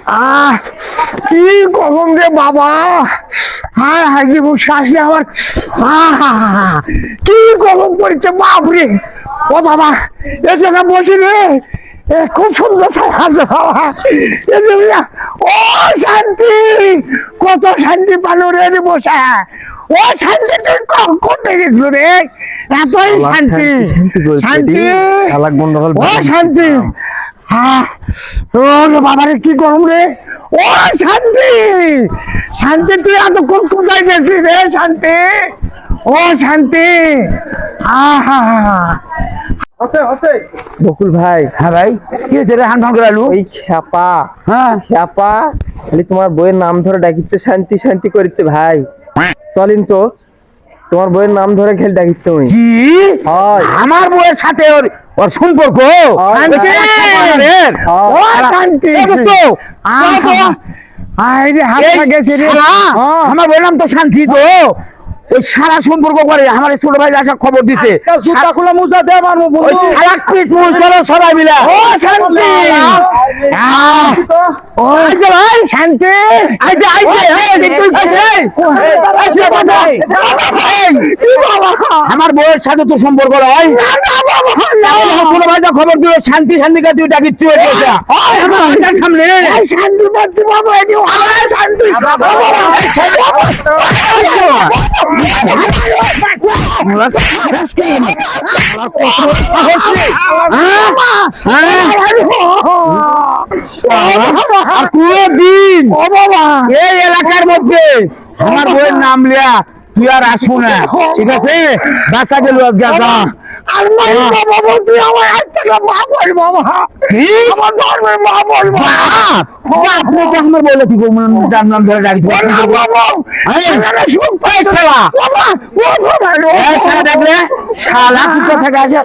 আহ কি গরম রে বাবা। হায় হায় যে বসে আসলে আমার কি গরম পড়েছে বাপরে। ও বাবা এ জায়গা বসে রে, খুব সুন্দর আছে বাবা। ও শান্তি, কত শান্তি পালো রে বসে। ও শান্তি তুই করতে গেছিল রে, এতই শান্তি শান্তি। ও শান্তি, বাবারে কি গরম রে। ও শান্তি, শান্তি তুই এতক্ষণ কোথায় গেছিস রে শান্তি। ও শান্তি, বকুল ভাই। হ্যাঁ ভাই, কি হয়েছে রে? হান ফান করে আলু ওই খ্যাপা, হ্যাঁ খ্যাপা খালি তোমার বইয়ের নাম ধরে ডাকিতে শান্তি শান্তি করিতে ভাই। চলিন তো তোমার বইয়ের নাম ধরে খেলে ডাকিতে ওই কি হয়। আমার বউয়ের সাথে ওর ওর সম্পর্ক? শান্তি, ও শান্তি, আমার বললাম তো শান্তি তো ওই সারা সম্পর্ক করে। আমার ছোট ভাই আসা খবর দিছে চলো সবাই মিলে। ও শান্তি, ও ভাই শান্তি, আমার বউয়ের সাথে তো সম্পর্ক হয়। ছোট ভাইটা খবর দিল শান্তি শান্তি কা তুই ডাকিচ্ছ সামনে শান্তি পাচ্ছি বাবা। শান্তি কোনদিন এই এলাকার মধ্যে আমার বইয়ের নাম লিয়া তুই আর আসবো না, ঠিক আছে? বাচ্চা গেল আজকে আর বাবা, তুই আমার আজ থেকে মা বল বাবা। কি আমার ধর্মের মা বল আপনাকে আমার বলে কি যার নাম ধরে ডাকবো সুখ পাইছে দেখলে শালা কি কোথা থেকে আসে।